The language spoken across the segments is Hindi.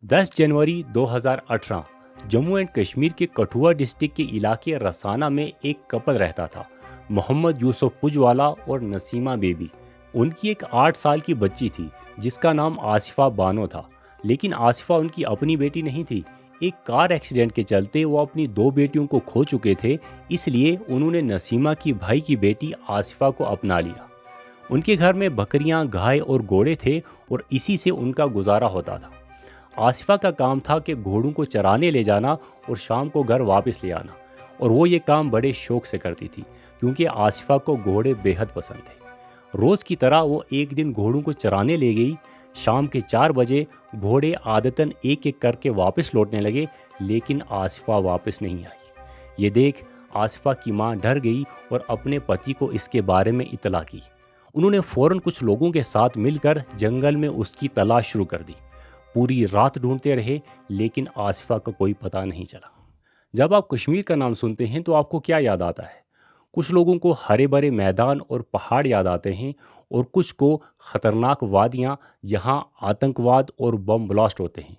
10 जनवरी 2018 जम्मू एंड कश्मीर के कठुआ डिस्ट्रिक्ट के इलाके रसाना में एक कपल रहता था, मोहम्मद यूसुफ पुजवाला और नसीमा बेबी। उनकी एक 8 साल की बच्ची थी जिसका नाम आसिफा बानो था। लेकिन आसिफा उनकी अपनी बेटी नहीं थी। एक कार एक्सीडेंट के चलते वो अपनी 2 बेटियों को खो चुके थे, इसलिए उन्होंने नसीमा की भाई की बेटी आसिफा को अपना लिया। उनके घर में बकरियां, गाय और घोड़े थे और इसी से उनका गुजारा होता था। आसिफा का काम था कि घोड़ों को चराने ले जाना और शाम को घर वापस ले आना, और वो ये काम बड़े शौक से करती थी क्योंकि आसिफा को घोड़े बेहद पसंद थे। रोज़ की तरह वो एक दिन घोड़ों को चराने ले गई। शाम के 4 बजे घोड़े आदतन एक एक करके वापस लौटने लगे, लेकिन आसिफा वापस नहीं आई। ये देख आसिफा की मां डर गई और अपने पति को इसके बारे में इतला की। उन्होंने फ़ौरन कुछ लोगों के साथ मिलकर जंगल में उसकी तलाश शुरू कर दी। पूरी रात ढूंढते रहे, लेकिन आसिफा का कोई पता नहीं चला। जब आप कश्मीर का नाम सुनते हैं तो आपको क्या याद आता है? कुछ लोगों को हरे भरे मैदान और पहाड़ याद आते हैं, और कुछ को खतरनाक वादियां जहां आतंकवाद और बम ब्लास्ट होते हैं।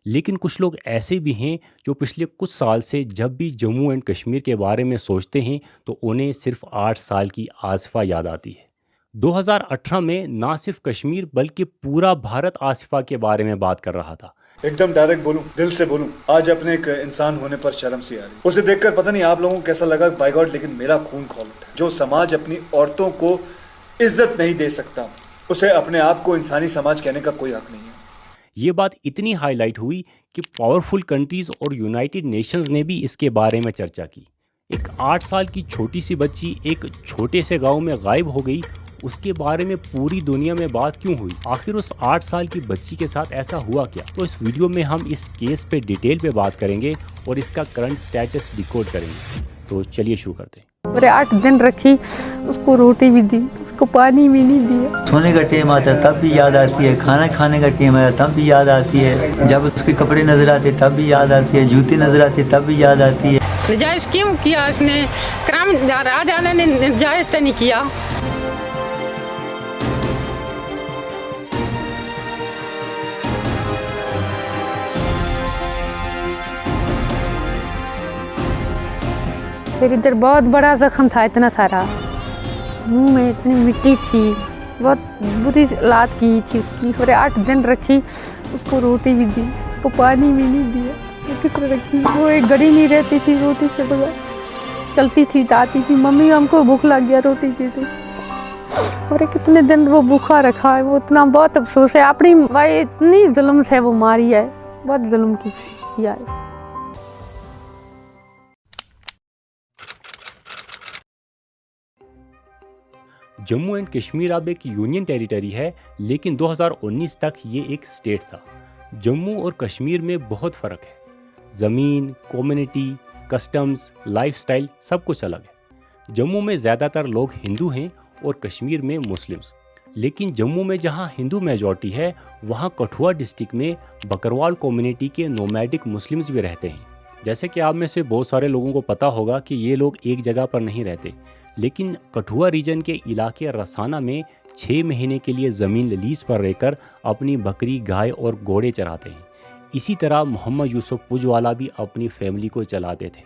लेकिन कुछ लोग ऐसे भी हैं जो पिछले कुछ साल से जब भी जम्मू एंड कश्मीर के बारे में सोचते हैं तो उन्हें सिर्फ 8 साल की आसिफा याद आती है। 2018 में ना सिर्फ कश्मीर बल्कि पूरा भारत आसिफा के बारे में बात कर रहा था। एकदम डायरेक्ट बोलूं, दिल से बोलूं, आज अपने एक इंसान होने पर शर्म सी आ रही। उसे देखकर पता नहीं आप लोगों को कैसा लगा, बाय गॉड, लेकिन मेरा खून खौल उठा। जो समाज अपनी औरतों को इज्जत नहीं दे सकता, उसे अपने आप को इंसानी समाज कहने का कोई हक नहीं है। ये बात इतनी हाईलाइट हुई कि पावरफुल कंट्रीज और यूनाइटेड नेशंस ने भी इसके बारे में चर्चा की। एक 8 साल की छोटी सी बच्ची एक छोटे से गांव में गायब हो गई, उसके बारे में पूरी दुनिया में बात क्यों हुई? आखिर उस 8 साल की बच्ची के साथ ऐसा हुआ क्या? तो इस वीडियो में हम इस केस पे डिटेल पे बात करेंगे और इसका करंट स्टेटस डिकोड करेंगे। तो चलिए शुरू करते हैं। पूरे 8 दिन रखी, उसको रोटी भी दी, उसको पानी भी नहीं दिया। सोने का टाइम आता तब भी याद आती है, खाना खाने का टाइम आता तब भी याद आती है, जब उसके कपड़े नजर आते तब भी याद आती है, जूते नजर आते तब भी याद आती है। नजायज क्यों किया इसने? क्राइम राजा ने नजायज तो नहीं किया। फिर इधर बहुत बड़ा जख्म था, इतना सारा, मुंह में इतनी मिट्टी थी, बहुत बुरी हालात की थी उसकी। पूरे 8 दिन रखी, उसको रोटी भी दी, उसको पानी भी नहीं दिया। किसने रखी? वो एक घड़ी नहीं रहती थी रोटी से बगैर, चलती थी तो आती थी, मम्मी हमको भूख लग गया, रोटी दे दो। और कितने दिन वो भूखा रखा है, वो इतना बहुत अफसोस है। अपनी भाई इतनी जुल्म से वो मारी है, बहुत जुल्म किया है। जम्मू एंड कश्मीर अब एक यूनियन टेरिटरी है, लेकिन 2019 तक ये एक स्टेट था। जम्मू और कश्मीर में बहुत फ़र्क है। ज़मीन, कम्युनिटी, कस्टम्स, लाइफस्टाइल सब कुछ अलग है। जम्मू में ज़्यादातर लोग हिंदू हैं और कश्मीर में मुस्लिम्स। लेकिन जम्मू में जहाँ हिंदू मेजॉरिटी है, वहाँ कठुआ डिस्ट्रिक्ट में बकरवाल कम्युनिटी के नोमैडिक मुस्लिम्स भी रहते हैं। जैसे कि आप में से बहुत सारे लोगों को पता होगा कि ये लोग एक जगह पर नहीं रहते, लेकिन कठुआ रीजन के इलाके रसाना में 6 महीने के लिए ज़मीन लीज पर रहकर अपनी बकरी, गाय और घोड़े चराते हैं। इसी तरह मोहम्मद यूसुफ पुजवाला भी अपनी फैमिली को चलाते थे।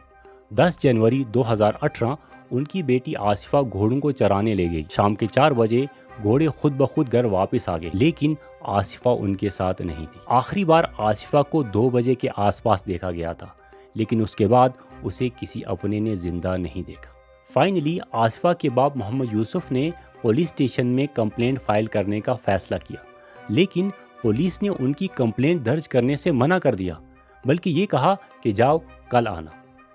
10 जनवरी 2018 उनकी बेटी आसिफा घोड़ों को चराने ले गई। शाम के 4 बजे घोड़े खुद ब खुद घर वापस आ गए, लेकिन आसिफा उनके साथ नहीं थी। आखिरी बार आसिफा को 2 बजे के आसपास देखा गया था, लेकिन उसके बाद उसे किसी अपने ने जिंदा नहीं देखा। फाइनली आसिफा के बाप मोहम्मद यूसुफ ने पुलिस स्टेशन में कंप्लेंट फाइल करने का फैसला किया, लेकिन पुलिस ने उनकी कंप्लेंट दर्ज करने से मना कर दिया, बल्कि ये कहा कि जाओ कल आना।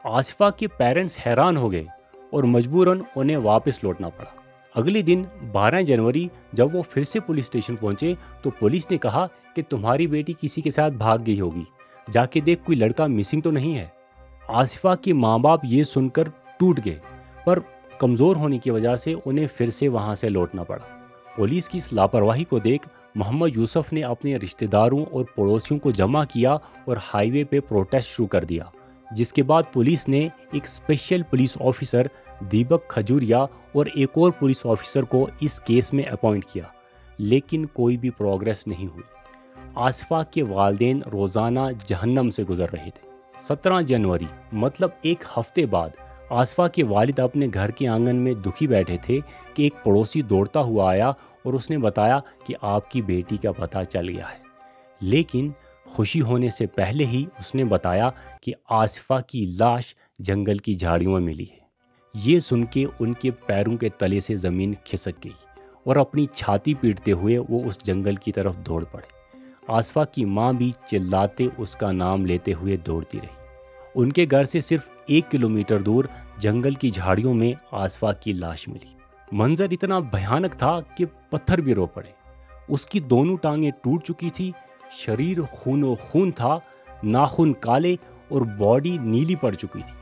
आसिफा के पेरेंट्स हैरान हो गए और मजबूरन उन्हें वापस लौटना पड़ा। अगले दिन 12 जनवरी जब वो फिर से पुलिस स्टेशन पहुंचे तो पुलिस ने कहा कि तुम्हारी बेटी किसी के साथ भाग गई होगी, जाके देख कोई लड़का मिसिंग तो नहीं है। आसिफा के माँ बाप ये सुनकर टूट गए, पर कमज़ोर होने की वजह से उन्हें फिर से वहाँ से लौटना पड़ा। पुलिस की इस लापरवाही को देख मोहम्मद यूसुफ ने अपने रिश्तेदारों और पड़ोसियों को जमा किया और हाईवे पे प्रोटेस्ट शुरू कर दिया, जिसके बाद पुलिस ने एक स्पेशल पुलिस ऑफिसर दीपक खजूरिया और एक और पुलिस ऑफिसर को इस केस में अपॉइंट किया, लेकिन कोई भी प्रोग्रेस नहीं हुई। आसिफा के वालिदैन रोज़ाना जहन्नम से गुजर रहे थे। 17 जनवरी मतलब एक हफ्ते बाद आसिफा के वालिद अपने घर के आंगन में दुखी बैठे थे कि एक पड़ोसी दौड़ता हुआ आया और उसने बताया कि आपकी बेटी का पता चल गया है। लेकिन खुशी होने से पहले ही उसने बताया कि आसिफा की लाश जंगल की झाड़ियों में मिली है। ये सुन के उनके पैरों के तले से ज़मीन खिसक गई और अपनी छाती पीटते हुए वो उस जंगल की तरफ दौड़ पड़े। आसिफा की माँ भी चिल्लाते उसका नाम लेते हुए दौड़ती रही। उनके घर से सिर्फ 1 किलोमीटर दूर जंगल की झाड़ियों में आसिफा की लाश मिली। मंजर इतना भयानक था कि पत्थर भी रो पड़े। उसकी दोनों टांगें टूट चुकी थी, शरीर खूनो खून था, नाखून काले और बॉडी नीली पड़ चुकी थी।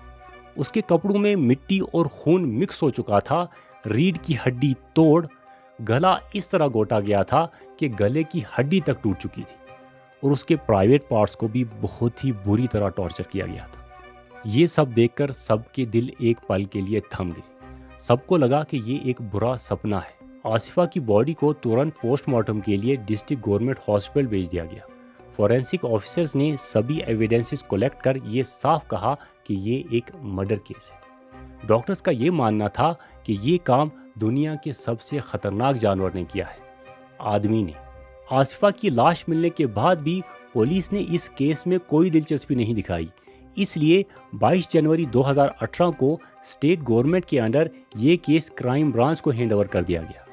उसके कपड़ों में मिट्टी और खून मिक्स हो चुका था। रीढ़ की हड्डी तोड़, गला इस तरह गोटा गया था कि गले की हड्डी तक टूट चुकी थी और उसके प्राइवेट पार्ट्स को भी बहुत ही बुरी तरह टॉर्चर किया गया था। ये सब देखकर सबके दिल एक पल के लिए थम गए। सबको लगा कि ये एक बुरा सपना है। आसिफा की बॉडी को तुरंत पोस्टमार्टम के लिए डिस्ट्रिक्ट गवर्नमेंट हॉस्पिटल भेज दिया गया। फॉरेंसिक ऑफिसर्स ने सभी एविडेंसेस कलेक्ट कर ये साफ कहा कि ये एक मर्डर केस है। डॉक्टर्स का ये मानना था कि ये काम दुनिया के सबसे खतरनाक जानवर ने किया है, आदमी ने। आसिफा की लाश मिलने के बाद भी पुलिस ने इस केस में कोई दिलचस्पी नहीं दिखाई। इसलिए 22 जनवरी 2018 को स्टेट गवर्नमेंट के अंडर ये केस क्राइम ब्रांच को हैंडओवर कर दिया गया।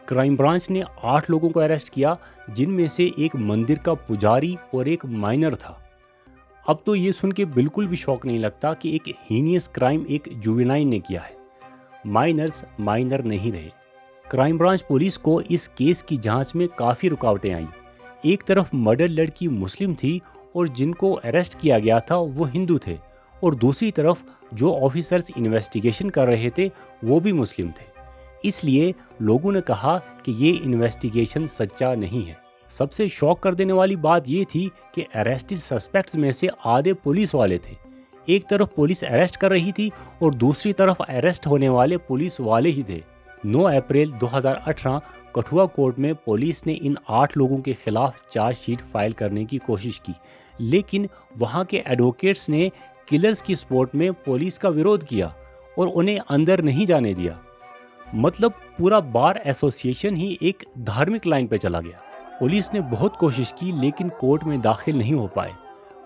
क्राइम ब्रांच ने 8 लोगों को अरेस्ट किया, जिनमें से एक मंदिर का पुजारी और एक माइनर था। अब तो ये सुन के बिल्कुल भी शौक नहीं लगता कि एक हीनियस क्राइम एक जुवेनाइल ने किया है। माइनर्स माइनर नहीं रहे। क्राइम ब्रांच पुलिस को इस केस की जांच में काफ़ी रुकावटें आईं। एक तरफ मर्डर लड़की मुस्लिम थी और जिनको अरेस्ट किया गया था वो हिंदू थे, और दूसरी तरफ जो ऑफिसर्स इन्वेस्टिगेशन कर रहे थे वो भी मुस्लिम थे। इसलिए लोगों ने कहा कि ये इन्वेस्टिगेशन सच्चा नहीं है। सबसे शॉक कर देने वाली बात ये थी कि अरेस्टेड सस्पेक्ट्स में से आधे पुलिस वाले थे। एक तरफ पुलिस अरेस्ट कर रही थी और दूसरी तरफ अरेस्ट होने वाले पुलिस वाले ही थे। 9 अप्रैल 2018 कठुआ कोर्ट में पुलिस ने इन 8 लोगों के खिलाफ चार्जशीट फाइल करने की कोशिश की, लेकिन वहां के एडवोकेट्स ने किलर्स की सपोर्ट में पुलिस का विरोध किया और उन्हें अंदर नहीं जाने दिया। मतलब पूरा बार एसोसिएशन ही एक धार्मिक लाइन पे चला गया। पुलिस ने बहुत कोशिश की लेकिन कोर्ट में दाखिल नहीं हो पाए।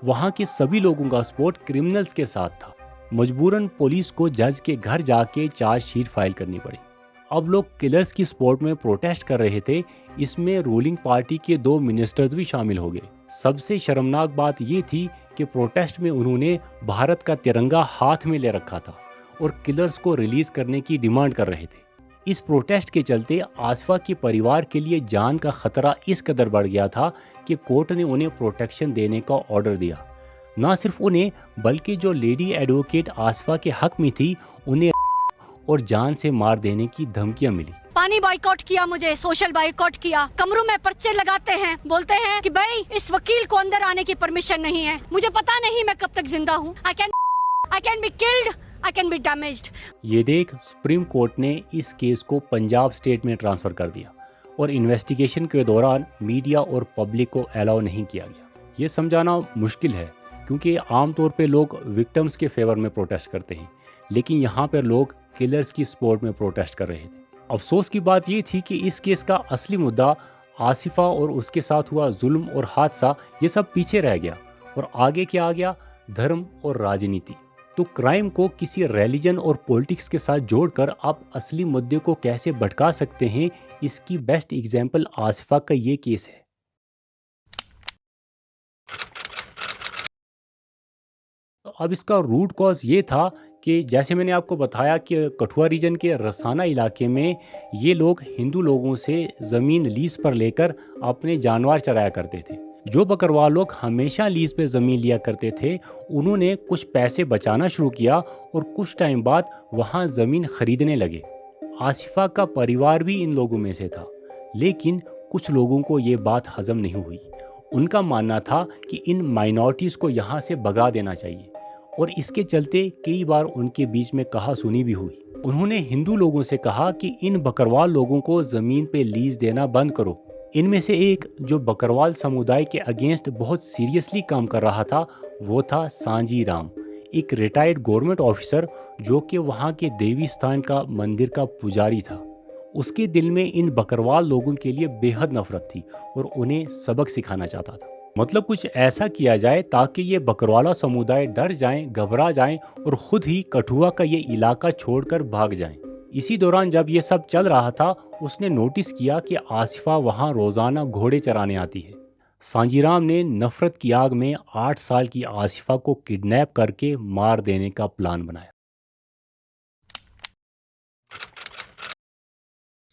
वहां के सभी लोगों का सपोर्ट क्रिमिनल्स के साथ था। मजबूरन पुलिस को जज के घर जाके चार्जशीट फाइल करनी पड़ी। अब लोग किलर्स की सपोर्ट में प्रोटेस्ट कर रहे थे। इसमें रूलिंग पार्टी के 2 मिनिस्टर्स भी शामिल हो गए। सबसे शर्मनाक बात ये थी कि प्रोटेस्ट में उन्होंने भारत का तिरंगा हाथ में ले रखा था और किलर्स को रिलीज करने की डिमांड कर रहे थे। इस प्रोटेस्ट के चलते आसिफा के परिवार के लिए जान का खतरा इस कदर बढ़ गया था कि कोर्ट ने उन्हें प्रोटेक्शन देने का ऑर्डर दिया। न सिर्फ उन्हें बल्कि जो लेडी एडवोकेट आसिफा के हक में थी उन्हें और जान से मार देने की धमकियां मिली। पानी बॉयकॉट किया, मुझे सोशल बॉयकॉट किया, कमरों में पर्चे लगाते हैं, बोलते हैं कि भाई इस वकील को अंदर आने की परमिशन नहीं है। मुझे पता नहीं मैं कब तक जिंदा हूँ। I can be killed, I can be damaged। ये देख सुप्रीम कोर्ट ने इस केस को पंजाब स्टेट में ट्रांसफर कर दिया और इन्वेस्टिगेशन के दौरान मीडिया और पब्लिक को अलाउ नहीं किया गया। ये समझाना मुश्किल है क्योंकि आमतौर पे लोग विक्टिम्स के फेवर में प्रोटेस्ट करते हैं, लेकिन यहाँ पर लोग किलर्स की सपोर्ट में प्रोटेस्ट कर रहे थे। अफसोस की बात ये थी कि इस केस का असली मुद्दा आसिफा और उसके साथ हुआ जुल्म और हादसा, ये सब पीछे रह गया और आगे क्या आ गया, धर्म और राजनीति। तो क्राइम को किसी रिलीजन और पॉलिटिक्स के साथ जोड़कर आप असली मुद्दे को कैसे भटका सकते हैं, इसकी बेस्ट एग्जाम्पल आसिफा का ये केस है। तो अब इसका रूट कॉज ये था कि जैसे मैंने आपको बताया कि कठुआ रीजन के रसाना इलाके में ये लोग हिंदू लोगों से ज़मीन लीज पर लेकर अपने जानवर चराया करते थे। जो बकरवाल लोग हमेशा लीज पे ज़मीन लिया करते थे, उन्होंने कुछ पैसे बचाना शुरू किया और कुछ टाइम बाद वहाँ ज़मीन खरीदने लगे। आसिफा का परिवार भी इन लोगों में से था, लेकिन कुछ लोगों को ये बात हजम नहीं हुई। उनका मानना था कि इन माइनॉरिटीज़ को यहाँ से भगा देना चाहिए और इसके चलते कई बार उनके बीच में कहासुनी भी हुई। उन्होंने हिंदू लोगों से कहा कि इन बकरवाल लोगों को ज़मीन पे लीज देना बंद करो इनमें से एक जो बकरवाल समुदाय के अगेंस्ट बहुत सीरियसली काम कर रहा था वो था सांजी राम, एक रिटायर्ड गवर्नमेंट ऑफिसर जो कि वहाँ के देवी स्थान का मंदिर का पुजारी था। उसके दिल में इन बकरवाल लोगों के लिए बेहद नफरत थी और उन्हें सबक सिखाना चाहता था। मतलब कुछ ऐसा किया जाए ताकि ये बकरवाला समुदाय डर जाएं, घबरा जाएं और खुद ही कठुआ का ये इलाका छोड़कर भाग जाएं। इसी दौरान जब ये सब चल रहा था उसने नोटिस किया कि आसिफा वहाँ रोजाना घोड़े चराने आती है। सांजीराम ने नफरत की आग में 8 साल की आसिफा को किडनैप करके मार देने का प्लान बनाया।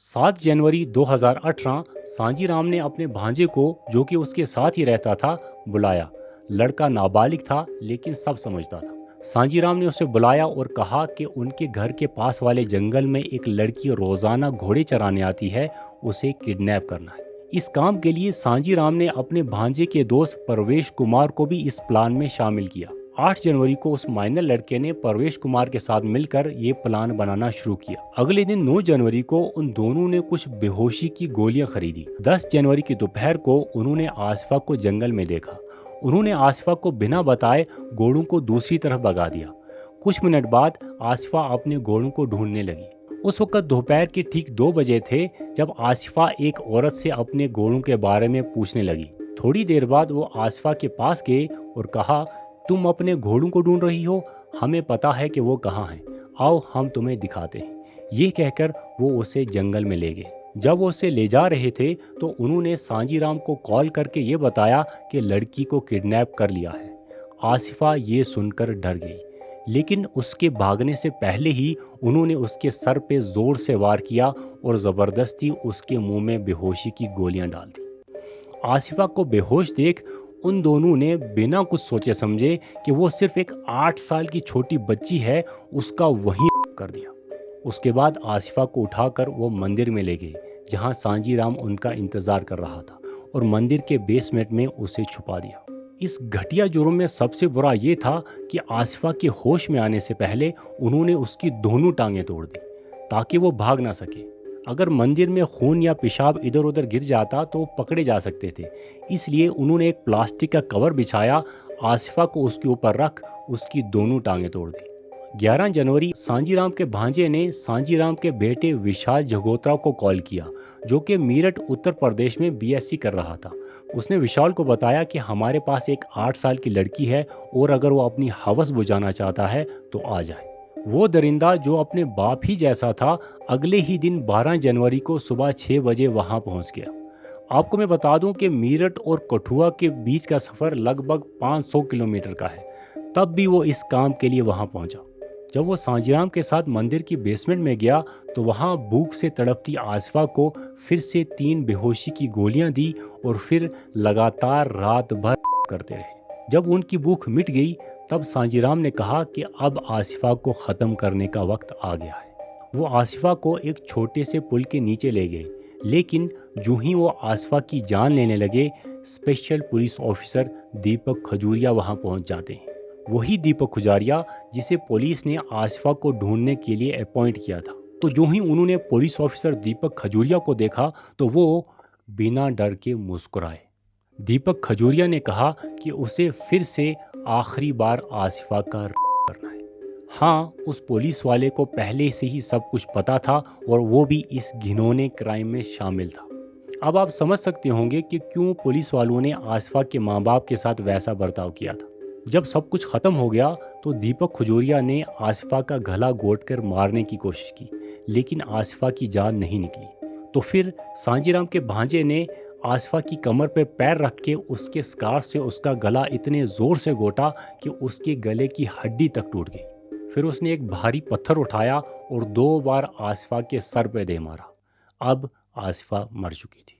7 जनवरी 2018 सांजीराम ने अपने भांजे को, जो कि उसके साथ ही रहता था, बुलाया। लड़का नाबालिग था लेकिन सब समझता था। सांजीराम ने उसे बुलाया और कहा कि उनके घर के पास वाले जंगल में एक लड़की रोजाना घोड़े चराने आती है, उसे किडनैप करना है। इस काम के लिए सांजीराम ने अपने भांजे के दोस्त परवेश कुमार को भी इस प्लान में शामिल किया। 8 जनवरी को उस माइनर लड़के ने परवेश कुमार के साथ मिलकर ये प्लान बनाना शुरू किया। अगले दिन 9 जनवरी को उन दोनों ने कुछ बेहोशी की गोलियां खरीदी। 10 जनवरी की दोपहर को उन्होंने आसिफा को जंगल में देखा। उन्होंने आसिफा को बिना बताए घोड़ों को दूसरी तरफ भगा दिया। कुछ मिनट बाद आसिफा अपने घोड़ों को ढूंढने लगी। उस वक्त दोपहर के ठीक 2 बजे थे जब आसिफा एक औरत से अपने घोड़ों के बारे में पूछने लगी। थोड़ी देर बाद वो आसिफा के पास गए और कहा, तुम अपने घोड़ों को ढूंढ रही हो, हमें पता है कि वो कहाँ हैं, आओ हम तुम्हें दिखाते हैं। ये कहकर वो उसे जंगल में ले गए। जब वो उसे ले जा रहे थे तो उन्होंने सांजीराम को कॉल करके ये बताया कि लड़की को किडनैप कर लिया है। आसिफा ये सुनकर डर गई, लेकिन उसके भागने से पहले ही उन्होंने उसके सर पे जोर से वार किया और ज़बरदस्ती उसके मुंह में बेहोशी की गोलियां डाल दी। आसिफा को बेहोश देख उन दोनों ने बिना कुछ सोचे समझे कि वो सिर्फ एक 8 साल की छोटी बच्ची है, उसका वहीं कर दिया। उसके बाद आसिफा को उठाकर वो मंदिर में ले गए जहां सांजीराम उनका इंतज़ार कर रहा था और मंदिर के बेसमेंट में उसे छुपा दिया। इस घटिया जुर्म में सबसे बुरा ये था कि आसिफा के होश में आने से पहले उन्होंने उसकी दोनों टांगें तोड़ दी ताकि वो भाग ना सके। अगर मंदिर में खून या पेशाब इधर उधर गिर जाता तो पकड़े जा सकते थे, इसलिए उन्होंने एक प्लास्टिक का कवर बिछाया, आसिफा को उसके ऊपर रख उसकी दोनों टांगें तोड़ दी। 11 जनवरी सांजीराम के भांजे ने सांजीराम के बेटे विशाल जगोत्रा को कॉल किया, जो कि मीरठ उत्तर प्रदेश में बीएससी कर रहा था। उसने विशाल को बताया कि हमारे पास एक 8 साल की लड़की है और अगर वो अपनी हवस बुझाना चाहता है तो आ जाए। वो दरिंदा जो अपने बाप ही जैसा था, अगले ही दिन 12 जनवरी को सुबह 6 बजे वहाँ पहुँच गया। आपको मैं बता दूं कि मीरठ और कठुआ के बीच का सफ़र लगभग 500 किलोमीटर का है, तब भी वो इस काम के लिए वहाँ पहुँचा। जब वो सांजीराम के साथ मंदिर की बेसमेंट में गया तो वहाँ भूख से तड़पती आसिफा को फिर से 3 बेहोशी की गोलियाँ दी और फिर लगातार रात भर करते रहे। जब उनकी भूख मिट गई तब सांजीराम ने कहा कि अब आसिफा को ख़त्म करने का वक्त आ गया है। वो आसिफा को एक छोटे से पुल के नीचे ले गए, लेकिन जो ही वो आसिफा की जान लेने लगे, स्पेशल पुलिस ऑफिसर दीपक खजूरिया वहाँ पहुँच जाते हैं। वही दीपक खजूरिया जिसे पुलिस ने आसिफा को ढूंढने के लिए अपॉइंट किया था। तो जो ही उन्होंने पुलिस ऑफिसर दीपक खजूरिया को देखा तो वो बिना डर के मुस्कुराए। दीपक खजूरिया ने कहा कि उसे फिर से आखिरी बार आसिफा का करना है। हाँ, उस पुलिस वाले को पहले से ही सब कुछ पता था और वो भी इस घिनौने क्राइम में शामिल था। अब आप समझ सकते होंगे कि क्यों पुलिस वालों ने आसिफा के माँ बाप के साथ वैसा बर्ताव किया था। जब सब कुछ ख़त्म हो गया तो दीपक खजूरिया ने आसिफा का गला घोंटकर मारने की कोशिश की, लेकिन आसिफा की जान नहीं निकली। तो फिर सांजीराम के भांजे ने आसिफा की कमर पर पैर रख के उसके स्कार्फ से उसका गला इतने ज़ोर से घोंटा कि उसके गले की हड्डी तक टूट गई। फिर उसने एक भारी पत्थर उठाया और 2 बार आसिफा के सर पे दे मारा। अब आसिफा मर चुकी थी।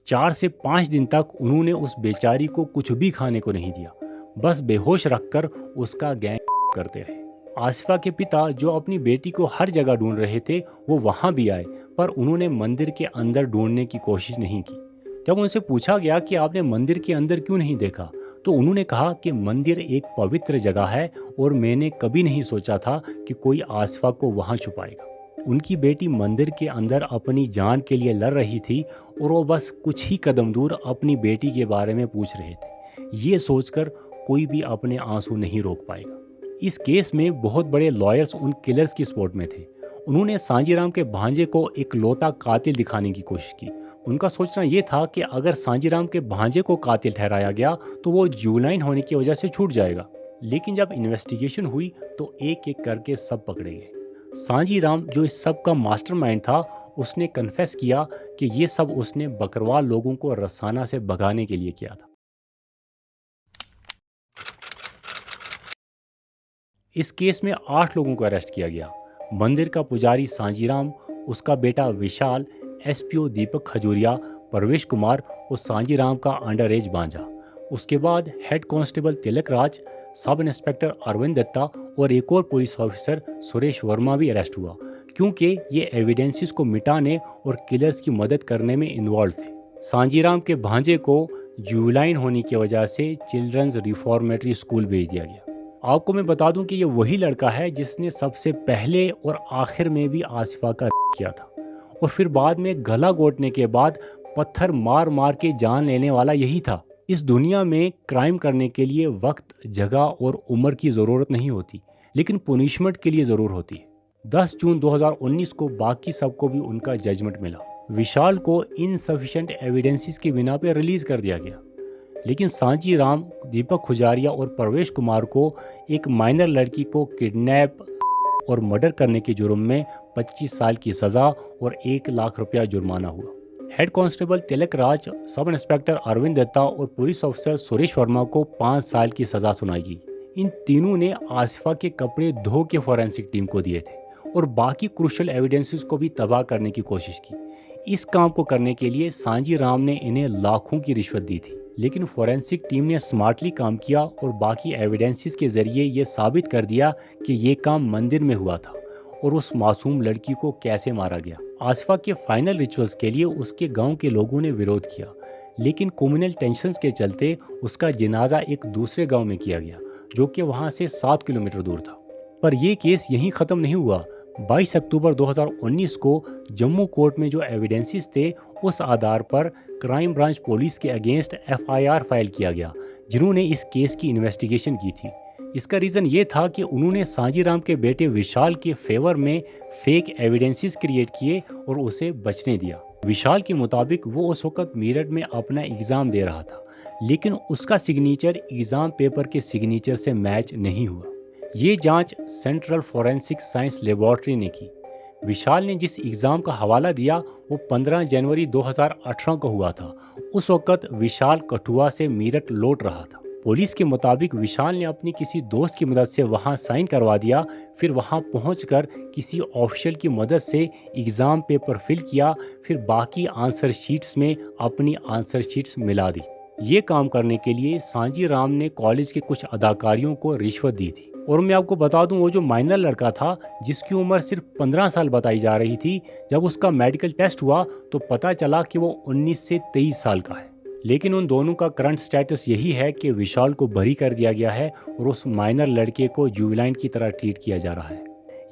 4 से 5 दिन तक उन्होंने उस बेचारी को कुछ भी खाने को नहीं दिया, बस बेहोश रखकर उसका गैंग करते रहे। आसिफा के पिता जो अपनी बेटी को हर जगह ढूंढ रहे थे वो वहाँ भी आए, पर उन्होंने मंदिर के अंदर ढूंढने की कोशिश नहीं की। जब उनसे पूछा गया कि आपने मंदिर के अंदर क्यों नहीं देखा, तो उन्होंने कहा कि मंदिर एक पवित्र जगह है और मैंने कभी नहीं सोचा था कि कोई आसिफा को वहाँ छुपाएगा। उनकी बेटी मंदिर के अंदर अपनी जान के लिए लड़ रही थी और वो बस कुछ ही कदम दूर अपनी बेटी के बारे में पूछ रहे थे। ये सोचकर कोई भी अपने आंसू नहीं रोक पाएगा। इस केस में बहुत बड़े लॉयर्स उन किलर्स की सपोर्ट में थे। उन्होंने सांजीराम के भांजे को एक लौता कातिल दिखाने की कोशिश की। उनका सोचना ये था कि अगर सांजीराम के भांजे को कातिल ठहराया गया तो वो जुवेनाइल होने की वजह से छूट जाएगा। लेकिन जब इन्वेस्टिगेशन हुई तो एक एक करके सब पकड़े गए। सांजीराम, जो इस सब का मास्टरमाइंड था, उसने कन्फेस किया कि ये सब उसने बकरवाल लोगों को रसाना से भगाने के लिए किया था। इस केस में 8 लोगों को अरेस्ट किया गया। मंदिर का पुजारी सांजीराम, उसका बेटा विशाल, एसपीओ दीपक खजूरिया, परवेश कुमार और सांजीराम का अंडर एज भांजा। उसके बाद head constable Tilak Raj, sub inspector Arvind Dutta और एक और पुलिस ऑफिसर सुरेश वर्मा भी अरेस्ट हुआ, क्योंकि ये एविडेंसेस को मिटाने और किलर्स की मदद करने में इन्वॉल्व थे। सांजीराम के भांजे को जुवेनाइल होने की वजह से चिल्ड्रंस रिफॉर्मेटरी स्कूल भेज दिया गया। आपको मैं बता दूं कि ये वही लड़का है जिसने सबसे पहले और आखिर में भी आसिफा का किया था, और फिर बाद में गला घोटने के बाद पत्थर मार मार के जान लेने वाला यही था। इस दुनिया में क्राइम करने के लिए वक्त, जगह और उम्र की ज़रूरत नहीं होती, लेकिन पुनिशमेंट के लिए ज़रूर होती है। 10 जून 2019 को बाकी सबको भी उनका जजमेंट मिला। विशाल को इनसफिशिएंट एविडेंसेस की बिना पे रिलीज़ कर दिया गया, लेकिन सांजीराम, दीपक खुजारिया और परवेश कुमार को एक माइनर लड़की को किडनैप और मर्डर करने के जुर्म में 25 साल की सज़ा और 1 लाख रुपया जुर्माना हुआ। Head constable Tilak Raj, sub inspector Arvind Dutta और पुलिस ऑफिसर सुरेश वर्मा को 5 साल की सज़ा सुनाई गई। इन तीनों ने आसिफा के कपड़े धो के फॉरेंसिक टीम को दिए थे और बाकी क्रूशियल एविडेंसेस को भी तबाह करने की कोशिश की। इस काम को करने के लिए सांजीराम ने इन्हें लाखों की रिश्वत दी थी, लेकिन फॉरेंसिक टीम ने स्मार्टली काम किया और बाकी एविडेंसेस के जरिए ये साबित कर दिया कि ये काम मंदिर में हुआ था और उस मासूम लड़की को कैसे मारा गया। आसिफा के फाइनल रिचुअल्स के लिए उसके गांव के लोगों ने विरोध किया, लेकिन कम्युनल टेंशन्स के चलते उसका जनाजा एक दूसरे गांव में किया गया, जो कि वहां से 7 किलोमीटर दूर था। पर यह केस यहीं ख़त्म नहीं हुआ। 22 अक्टूबर 2019 को जम्मू कोर्ट में जो एविडेंसेस थे, उस आधार पर क्राइम ब्रांच पुलिस के अगेंस्ट FIR फाइल किया गया, जिन्होंने इस केस की इन्वेस्टिगेशन की थी। इसका रीज़न ये था कि उन्होंने सांजीराम के बेटे विशाल के फेवर में फेक एविडेंसेस क्रिएट किए और उसे बचने दिया। विशाल के मुताबिक वो उस वक्त मेरठ में अपना एग्ज़ाम दे रहा था, लेकिन उसका सिग्नेचर एग्ज़ाम पेपर के सिग्नेचर से मैच नहीं हुआ। ये जांच सेंट्रल फॉरेंसिक साइंस लेबॉर्ट्री ने की। विशाल ने जिस एग्ज़ाम का हवाला दिया वो 15 जनवरी 2018 को हुआ था। उस वक्त विशाल कठुआ से मेरठ लौट रहा था। पुलिस के मुताबिक विशाल ने अपनी किसी दोस्त की मदद से वहां साइन करवा दिया, फिर वहां पहुंचकर किसी ऑफिशियल की मदद से एग्ज़ाम पेपर फिल किया, फिर बाकी आंसर शीट्स में अपनी आंसर शीट्स मिला दी। ये काम करने के लिए सांजीराम ने कॉलेज के कुछ अधिकारियों को रिश्वत दी थी। और मैं आपको बता दूं, वो जो माइनर लड़का था जिसकी उम्र सिर्फ 15 साल बताई जा रही थी, जब उसका मेडिकल टेस्ट हुआ तो पता चला कि वो 19 से 23 साल का है। लेकिन उन दोनों का करंट स्टेटस यही है कि विशाल को बरी कर दिया गया है और उस माइनर लड़के को जुवेनाइल की तरह ट्रीट किया जा रहा है।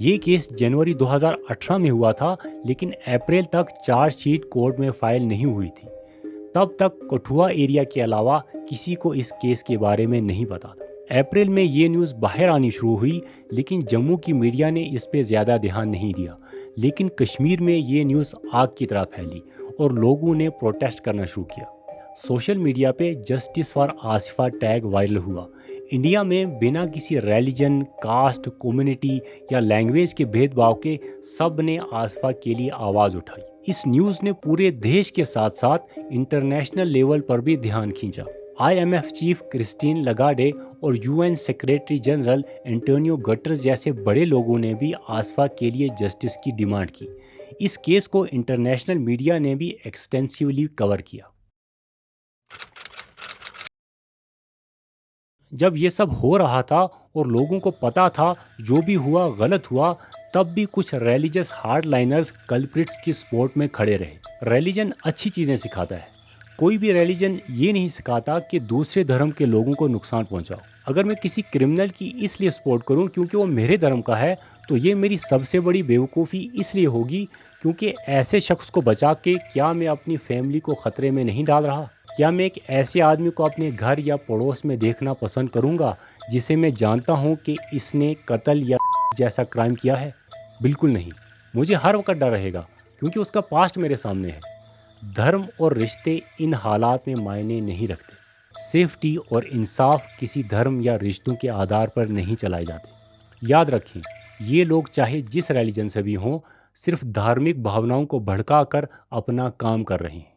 ये केस जनवरी 2018 में हुआ था, लेकिन अप्रैल तक चार्जशीट कोर्ट में फाइल नहीं हुई थी। तब तक कठुआ एरिया के अलावा किसी को इस केस के बारे में नहीं पता था। अप्रैल में ये न्यूज़ बाहर आनी शुरू हुई, लेकिन जम्मू की मीडिया ने इस पे ज़्यादा ध्यान नहीं दिया। लेकिन कश्मीर में ये न्यूज़ आग की तरह फैली और लोगों ने प्रोटेस्ट करना शुरू किया। सोशल मीडिया पे justice for Asifa tag viral हुआ। इंडिया में बिना किसी रिलीजन, कास्ट, कम्युनिटी या लैंग्वेज के भेदभाव के सब ने आसिफा के लिए आवाज़ उठाई। इस न्यूज़ ने पूरे देश के साथ साथ इंटरनेशनल लेवल पर भी ध्यान खींचा। IMF चीफ क्रिस्टीन लगाडे और UN secretary general Antonio gutters जैसे बड़े लोगों ने भी आसिफा के लिए जस्टिस की डिमांड की। इस केस को इंटरनेशनल मीडिया ने भी एक्सटेंसिवली कवर किया। जब ये सब हो रहा था और लोगों को पता था जो भी हुआ गलत हुआ, तब भी कुछ रिलीजियस हार्डलाइनर्स कल्प्रिट्स की सपोर्ट में खड़े रहे। रिलीजन अच्छी चीज़ें सिखाता है, कोई भी रिलीजन ये नहीं सिखाता कि दूसरे धर्म के लोगों को नुकसान पहुंचाओ। अगर मैं किसी क्रिमिनल की इसलिए सपोर्ट करूं क्योंकि वो मेरे धर्म का है, तो ये मेरी सबसे बड़ी बेवकूफ़ी इसलिए होगी क्योंकि ऐसे शख्स को बचा के क्या मैं अपनी फैमिली को ख़तरे में नहीं डाल रहा? क्या मैं एक ऐसे आदमी को अपने घर या पड़ोस में देखना पसंद करूंगा जिसे मैं जानता हूं कि इसने कत्ल या जैसा क्राइम किया है? बिल्कुल नहीं। मुझे हर वक्त डर रहेगा क्योंकि उसका पास्ट मेरे सामने है। धर्म और रिश्ते इन हालात में मायने नहीं रखते। सेफ्टी और इंसाफ किसी धर्म या रिश्तों के आधार पर नहीं चलाए जाते। याद रखें, ये लोग चाहे जिस रिलीजन से भी हों, सिर्फ धार्मिक भावनाओं को भड़का कर अपना काम कर रहे हैं।